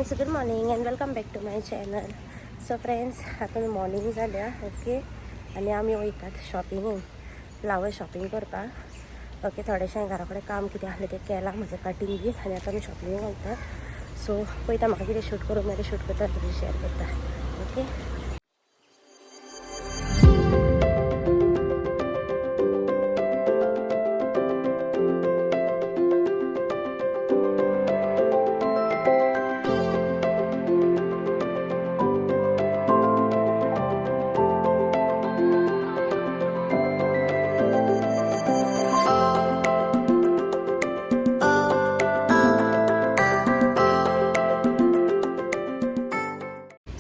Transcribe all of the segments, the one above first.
Friends, good morning and welcome back to my channel. So friends, आता morning जाल्या okay. आनी आमी वयतात शॉपिंगेक, फ्लावर शॉपिंग करपाक ओके. थोडेशें घरा कडेन काम कितें आसलें तें केलां म्हजें कटींग बी. आनी आतां आमी शॉपिंगेक वयता. सो पळयता म्हाका कितें शूट करूंक मेळटा, शूट करता तुमी शेअर करता ओके.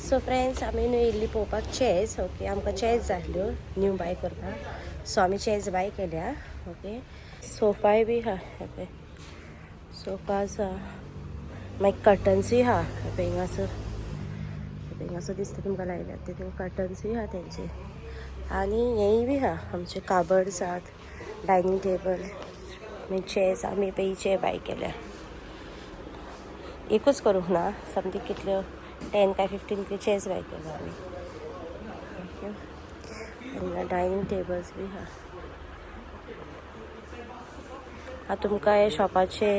सो फ्रेंड्स, आमी न्हू येयल्ली पळोवपाक चॅर्स ओके. आमकां चॅर्स जाय आसल्यो न्यू बाय करपाक. सो आमी चॅर्स बाय केल्या ओके. सोफाय बी हा ओके. सोफाज हा, मागीर कर्टन्सूय हा हिंगासर. हिंगासर दिसता तुमकां लायल्यात ते कर्टन्सूय हा तेंचे. आनी हेंय बी हा आमचे काबर्ड्स आहात, डायनींग टेबल, मागीर चॅर्स. आमी पळय चॅर बाय केल्या. एकूच करूंक ना, समथींग कितल्यो 10 काय 15 चॅर्स बाय केल्या आमी ओके. आनी डायनींग टेबल्स बी हा. हांव तुमकां हे शॉपाचे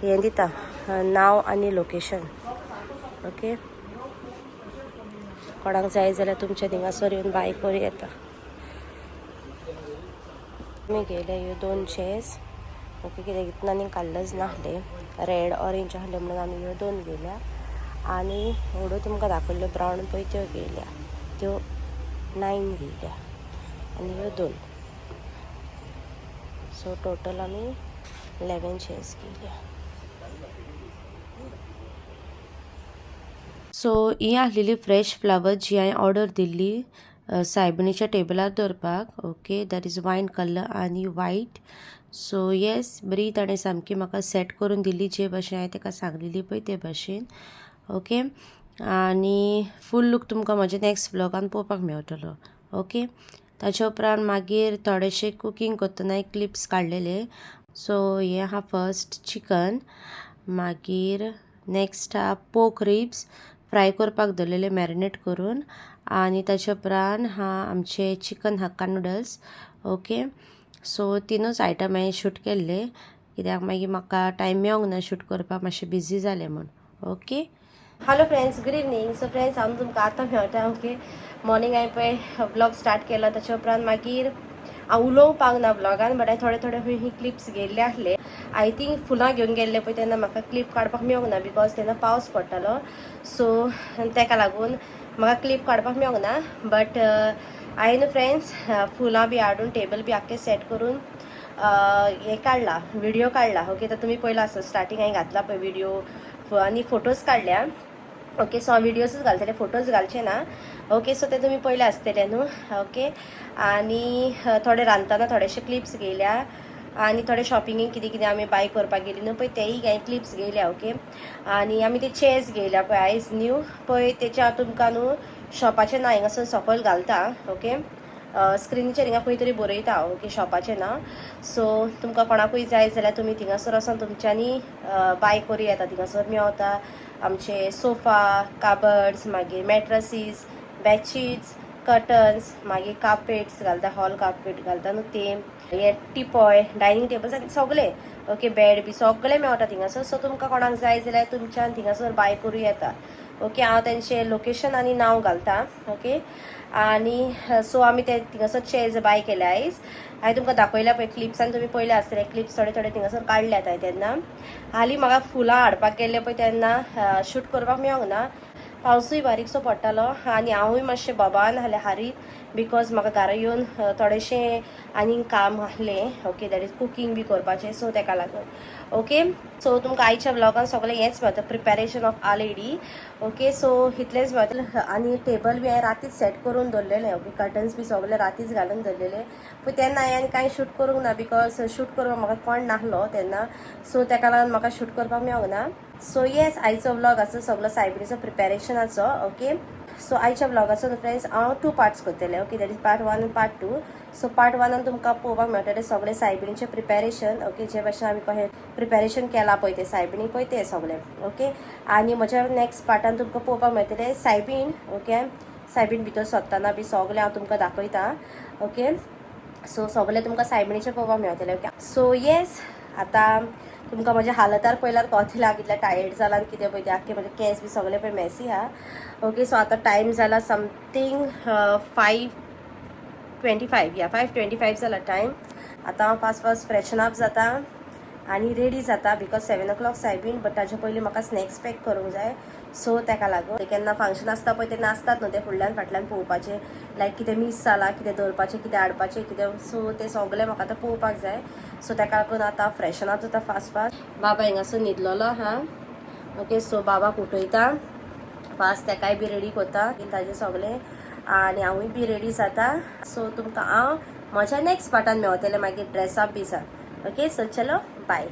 हें दिता, नांव आनी लोकेशन ओके. कोणाक जाय जाल्यार तुमच्या थिंगासर येवन बाय करूं येता. आमी घेयल्या ह्यो 2 चॅर्स ओके. कित्याक हितून आनी कलर्स नासले, रेड ऑरेंज आहले म्हणून आमी ह्यो 2 घेयल्या. आनी व्हडू तुमकां दाखयल्ल्यो ब्रावन पळय त्यो घेयल्या, त्यो 9 घेयल्या. आनी ह्यो 2. सो टोटल आमी 11 चॅर्स घेयल्या. सो ही आहलेली फ्रेश फ्लावर जी हांवें ऑर्डर दिल्ली सायबिणीच्या टेबलार दवरपाक ओके. दॅट इज वायन कलर आनी वायट. सो येस, बरी ताणें सामकी म्हाका सेट करून दिल्ली जे भाशेन हांवें ताका सांगलेली पळय ते भाशेन ओके. आनी फूल लूक तुमकां म्हज्या नॅक्स्ट व्लॉगान पळोवपाक मेळटलो ओके. ताच्या उपरांत मागीर थोडेशे कुकींग करतना क्लिप्स काडलेले. सो हे आहा फर्स्ट चिकन, मागीर नेक्स्ट आहा पोक रिब्स फ्राय करपाक दवरलेले मॅरिनेट करून. आनी ताच्या उपरांत हा आमचे chicken hakka noodles okay. So तिनूच आयटम हांवें शूट केल्ले, कित्याक मागीर म्हाका टायम मेळोंक ना शूट करपाक, मातशें बिजी जालें म्हूण okay. Hello friends, good evening. So friends, हांव तुमकां आतां मेळटा ओके. मॉर्निंग हांवें पळय ब्लॉग स्टार्ट केला, ताच्या उपरांत मागीर हांव उलोवपाक ना ब्लॉगान, बट हांवें थोडे खंय क्लिप्स घेयल्ले आहले. आय थिंक फुलां घेवन गेल्ले पळय तेन्ना म्हाका क्लिप काडपाक मेळोंक ना, बिकॉज तेन्ना पावस पडटालो. सो तेका लागून म्हाका क्लिप काडपाक मेळोंक ना. बट हांवें फ्रेंड्स फुलां बी हाडून टेबल बी आख्खें सेट करून हे काडला, व्हिडिओ काडला ओके. तर तुमी पळयला आसत स्टार्टींग हांवें घातला पळय व्हिडिओ आनी फोटोज काडल्या ओके. सो हांव व्हिडियोजूच घालतलें, फोटोज घालचे ना ओके. सो ते तुमी पळयले आसतले न्हू ओके. आनी थोडे रांदतना थोडेशे क्लिप्स घेयल्या. आनी थोडे शॉपिंगेक कितें कितें आमी बाय करपाक गेली न्हू पळय तेय हांवें क्लिप्स घेयल्या ओके. आनी आमी ते चॅर्स घेयल्या पळय आयज न्यू पळय, तेच्या तुमकां न्हू शॉपाचें नांव हिंगासर सकयल घालता ओके. स्क्रिनीचेर हिंगा खंय तरी बरयता ओके शॉपाचें नांव. सो तुमकां कोणाकूय जाय जाल्यार तुमी थिंगासर वचोन तुमच्यांनी बाय करूं येता. थिंगासर मेळता आमचे सोफा, काबर्ड्स, मागीर मॅट्रसीस, बेडशीट्स, कर्टन्स, मागीर कार्पेट्स घालता, हॉल कार्पेट घालता न्हू ते, हे टिपॉय, डायनींग टेबल्स आनी सगळे ओके. बेड बी सगळे मेळटा थिंगासर. सो तुमकां कोणाक जाय जाल्यार तुमच्यान थिंगासर बाय करूं येता ओके. हांव तेंचे लोकेशन आनी नांव घालता ओके. आनी सो आमी ते थिंगासर चॅर्स बाय केल्या आयज. हांवें तुमकां दाखयल्या पळय क्लिप्सान, तुमी पळयले आसतले क्लिप्स थोडे थोडे थिंगासर काडल्यात हांवें तेन्ना. हालीं म्हाका फुलां हाडपाक गेल्ले पळय तेन्ना शूट करपाक मेळोंक ना, पावसूय बारीकसो पडटालो. आनी हांवूय मातशें बोबान आहलें हारीत, बिकॉज म्हाका घरा येवन थोडेशें आनीक काम आहलें ओके. दॅट इज कुकींग बी करपाचें. सो तेका लागून ओके. सो तुमकां आयच्या ब्लॉगान सगळें हेंच मेळटा, प्रिपेरेशन ऑफ आलेडी ओके. सो इतलेंच मेळटलें. आनी टेबल बी हांवें रातीच सेट करून दवरलेलें ओके. कर्टन्स बी सगळे रातीच घालून दवरलेले पूण तेन्ना हांवें कांय शूट करूंक ना, बिकॉज शूट करपाक म्हाका कोण नाहलो तेन्ना. सो तेका लागून म्हाका शूट करपाक मेळोंक ना. सो येस, आयचो व्लॉग आसा सगळो सायबिणीचो प्रिपेरेशनाचो ओके. सो आयच्या ब्लॉगाचो फ्रेंड्स हांव 2 पार्ट्स करतले. ओके, दॅट इज पार्ट 1 आनी पार्ट 2. सो पार्ट 1 तुमकां पळोवपाक मेळटलें सगळें सायबिणीचें प्रिपेरेशन. ओके, जे भाशेन आमी कशें प्रिपेरेशन केलां पळय ते सायबिणी पळय ते सगळें. ओके, आनी म्हज्या नेक्स्ट पार्टान तुमकां पळोवपाक मेळटलें सायबीण. ओके, सायबीण भितर सोदतना बी सगळें हांव तुमकां दाखयतां. ओके, सो सगळें तुमकां सायबिणीचें पळोवपाक मेळटलें. ओके, सो येस, आतां तुमकां म्हज्या हालतार पळयल्यार कळटलें कितलें टायर्ड जालां आनी कितें पळय तें आख्खें म्हजें केंस बी सगळें पळय मॅसी आहा. ओके, सो आतां टायम जाला समथींग 5:25. या 5:25 जाला टायम. आतां हांव फास्ट फ्रेशन अप जाता आनी रेडी जाता बिकॉज 7 o'clock सायबीण. बट ताजे पयलीं म्हाका स्नॅक्स पॅक करूंक जाय. सो ताका लागून केन्ना फंक्शन आसता पळय ते नासतात न्हू ते फुडल्यान फाटल्यान पळोवपाचें, लायक कितें मिस जालां, कितें दवरपाचें, कितें हाडपाचें, कितें. सो तें सगळें म्हाका आतां पळोवपाक जाय. सो ताका लागून आतां फ्रेशन अप जाता फास्ट. बाबा हिंगासर न्हिदलोलो आहा. ओके, सो बाबाक उठयता फास्ट, ताकाय बी रेडी करता ताजें सगळें आनी हांवूय बी रेडी जाता. सो तुमकां हांव म्हज्या नेक्स्ट पार्टान मेळटलें मागीर ड्रेसअप बी. ओके, सो चलो बाय.